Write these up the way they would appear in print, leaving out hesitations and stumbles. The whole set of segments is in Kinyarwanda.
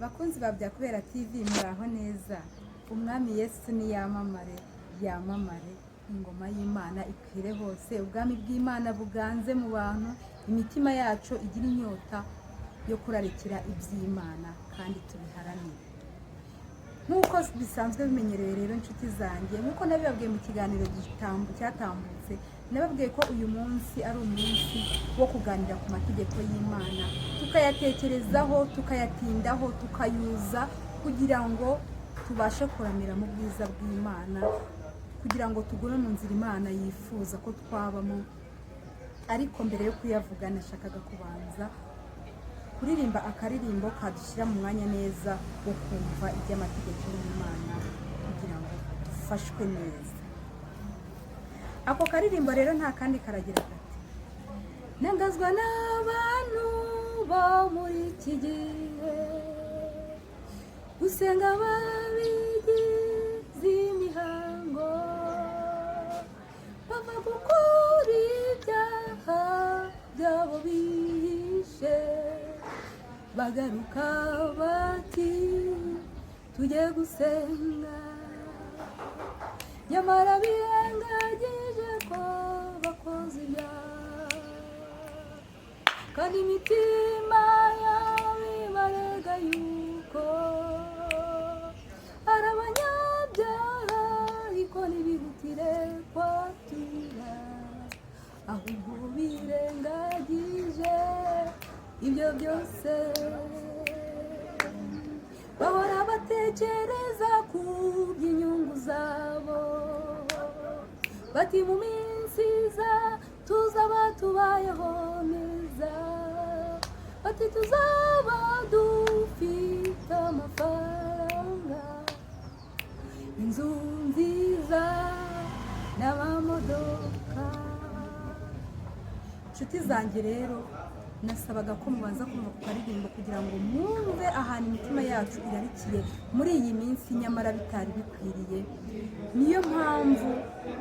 Bakunzi ba Byakubera TV muraho neza. Umwami Yesu ni yamamare, yamamare. Ingoma y'Imana ikwire hose, ubwami bw'Imana buganze mu bantu, imitima yacu igira inyota yo kurarikira iby'Imana kandi tubiharanire. Nkuko bisanzwe bimenyerewe rero inshuti zanjye, nkuko nabibabwiye mu kiganiro cyatambutse, nababwiye ko uyu munsi ari umunsi wo kuganira ku mategeko y'Imana, tukayatekerezaho, tukayatindaho, tukayuza kugira ngo tubashe kuramira mu bwiza bw'Imana, kugira ngo tugume mu nzira Imana yifuza ko twabamo. Ariko mbere yo kuyavuga nashakaga kubanza kuririmba akaririmbo kadushyira mu mwanya neza wo kumva iby'amategeko y'Imana kugira ngo dufashwe neza. Ako karirimbo rero nta kandi karagira gati: ntangazwa n'abantu bo muri iki gihe, gusenga babigize imihango, bava gukora ibyaha byabo bihishe, bagaruka bati tujye gusenga, nyamara birengagije ko bakoze ibyaha, kandi imitima yabo ibarega yuko ari abanyabyaha, ariko ntibihutire kwatura, ahubwo birengagije ibyo byose. Bahora batekereza ku by'inyungu zabo, bati mu minsi iza tuzaba tubayeho neza, bati tuzaba dufite amafaranga, inzu nziza n'amamodoka. Inshuti zanjye rero, nasabaga ko mubanza kumva ku karirimbo kugira ngo mwumve ahantu imitima yacu irarikiye muri iyi minsi, nyamara bitari bikwiriye. Niyo mpamvu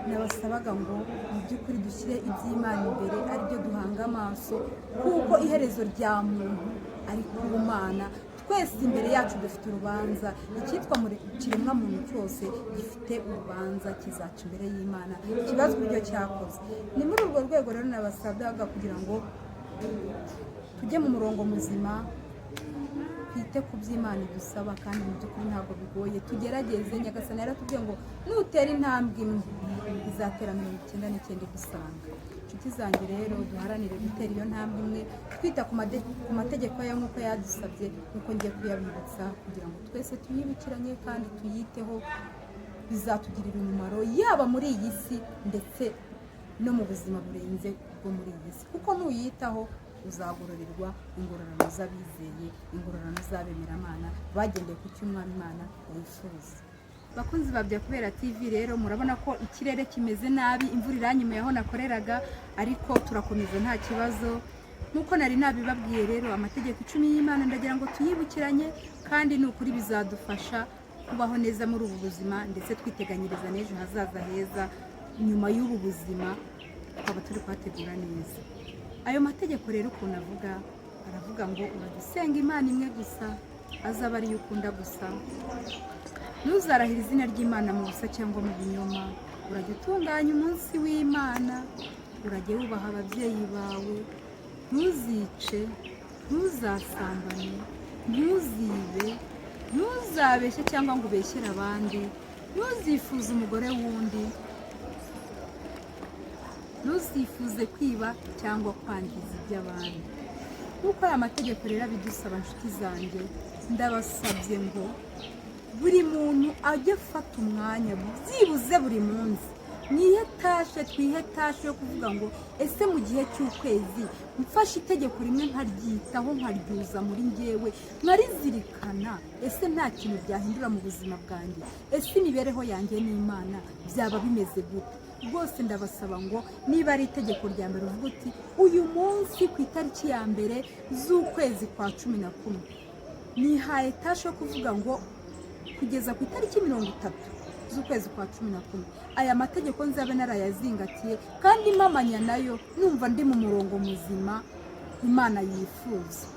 nabasabaga ngo mu by'ukuri dushyire iby'Imana imbere, aribyo duhanga amaso, kuko iherezo rya muntu ari ku Mana. Twese imbere yacu dufite urubanza, icyitwa mu kiremwa muntu cyose gifite urubanza, kizaca imbere y'Imana kibazo uburyo cyakoze. Ni muri urwo rwego rero nabasabaga kugira ngo tujye mu murongo muzima, twite ku by'Imana idusaba, kandi mu by'ukuri ntabwo bigoye. Tugerageze, Nyagasani yaratubwiye ngo nutera intambwe imwe izatera 99 igusanga. Inshuti zanjye rero, duharanire gutera iyo ntambwe imwe, twita ku mategeko ye nk'uko yadusabye, nk'uko ngiye kuyabibutsa, kugira ngo twese tuyibukiranye kandi tuyiteho. Bizatugirira umumaro yaba muri iyi si ndetse no mu buzima burenze bwo muri iyi si, kuko nuyitaho uzagororerwa ingororano z'abizeye, ingororano z'abemeramana bagendeye ku cy'Umwami Imana wifuza. Bakunzi ba Byakubera TV rero, murabona ko ikirere kimeze nabi, imvura iranyuma aho nakoreraga, ariko turakomeza nta kibazo. Nkuko nari nabibabwiye rero, amategeko 10 y'Imana ndagira ngo tuyibukiranye, kandi ni ukuri bizadufasha kubaho neza muri ubu buzima, ndetse twiteganyiriza n'ejo hazaza heza. Nyuma y'ubu buzima tukaba turi kuhategura neza. Ayo mategeko rero ukuntu avuga, aravuga ngo uragisenga Imana imwe gusa, azaba ariyo ukunda gusa, ntuzarahire izina ry'Imana mu busa cyangwa mu binyoma, urajya utunganya umunsi w'Imana, urajya wubaha ababyeyi bawe, ntuzice, ntuzasambane, ntuzibe, ntuzabeshye cyangwa ngo ubeshyere abandi, ntuzifuze umugore wundi, ntuzifuze kwiba cyangwa kwangiza iby'abandi. Nk'uko aya mategeko rero abidusaba, inshuti zanjye, ndabasabye ngo buri muntu ajye afata umwanya byibuze buri munsi, twihetashe yo kuvuga ngo ese mu gihe cy'ukwezi mfashe itegeko rimwe nkaryitaho, nkaryuza muri njyewe, nkarizirikana, ese nta kintu byahindura mu buzima bwanjye, ese imibereho yanjye n'Imana byaba bimeze gute. Rwose ndabasaba ngo niba ari itegeko rya mbere uvuga uti uyu munsi ku itariki ya mbere z'ukwezi kwa 11 nihaye tashe yo kuvuga ngo kugeza ku itariki 30 z'ukwezi kwa 11 aya mategeko nzabe narayazingatiye, kandi impamanya nayo numva ndi mu murongo muzima Imana yifuza.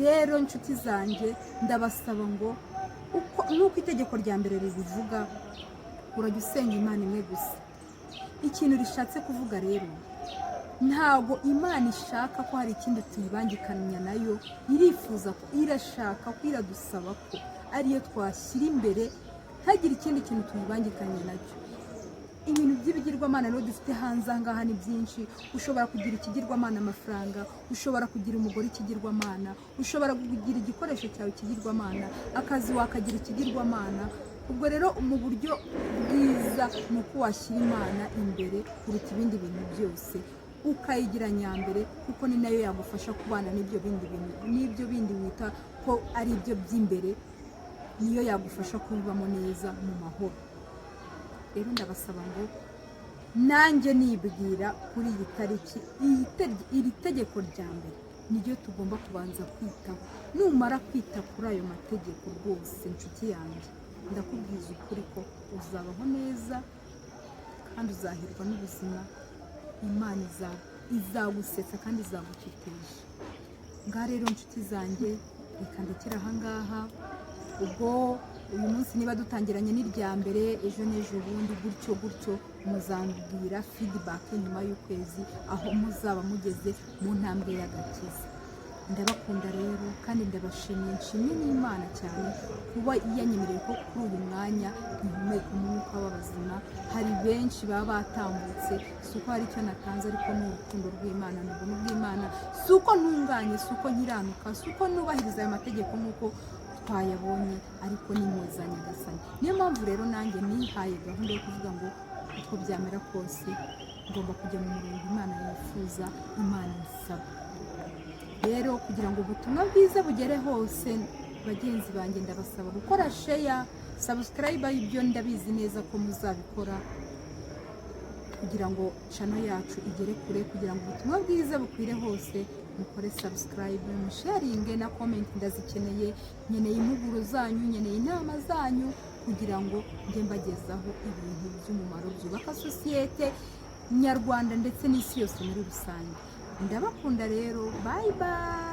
rero nshuti zanjye ndabasaba ngo nk'uko itegeko rya mbere ribivuga, urajya usenga Imana imwe gusa. Ikintu rishatse kuvuga rero, ntabwo Imana ishaka ko hari ikindi tuyibangikanya nayo, irifuza ko, irashaka ko, iradusaba ko ariyo twashyira imbere, ntagire ikindi kintu tuyibangikanya nacyo. Ibintu by'ibigirwamana rero dufite hanze aha ngaha ni byinshi. Ushobora kugira ikigirwamana amafaranga, ushobora kugira umugore ikigirwamana, ushobora kugira igikoresho cyawe ikigirwamana, akazi wakagira ikigirwamana. Ubwo rero mu buryo bwiza ni uko washyira Imana imbere kuruta ibindi bintu byose, ukayigira nyambere, kuko ni nayo yagufasha kubana n'ibyo bindi wita ko ari ibyo by'imbere, niyo yagufasha kubibamo neza mu mahoro. Rero ndabasaba ngo nanjye nibwira kuri iyi tariki, iri tegeko rya mbere niryo tugomba kubanza kwitaho. Numara kwita kuri ayo mategeko rwose, nshuti yanjye, ndakubwiza ukuri ko uzabaho neza kandi uzahirwa n'ubuzima. Imana izagusetsa kandi izagukiteje. Ngaha rero nshuti zanjye, reka ndekere aha ngaha. Ubwo uyu munsi niba dutangiranye n'irya mbere, ejo n'ejo bundi gutyo muzambwira feedback nyuma y'ukwezi aho muzaba mugeze mu ntambwe y'agakiza. Ndabakunda rero kandi ndabashimiye, nshimye n'Imana cyane kuba yanyemereye ko kuri uyu mwanya ihumeka umwuka w'abazima. Hari benshi baba batambutse, si uko hari icyo natanze, ariko ni urukundo rw'Imana, ni ubuntu bw'Imana, si uko ntunganye, si uko nkiranuka, si uko nubahiriza ayo mategeko nk'uko twayabonye, ariko ni impuza Nyagasani. Niyo mpamvu rero nanjye nihaye gahunda yo kuvuga ngo uko byamera kose ngomba kujya mu murongo Imana yifuza, Imana isaba. Rero kugira ngo ubutumwa bwiza bugere hose, bagenzi banjye, ndabasaba gukora share, subscribe. Ibyo ndabizi neza ko muzabikora kugira ngo channel yacu igere kure, kugira ngo ubutumwa bwiza bukwire hose. Mukore subscribe, musharinge na comment, ndazikeneye. Nkeneye impuguro zanyu, nkeneye inama zanyu, kugira ngo njye mbagezaho ibintu by'umumaro byubaka sosiyete nyarwanda ndetse n'isi yose muri rusange. Ndabakunda rero, bye bye.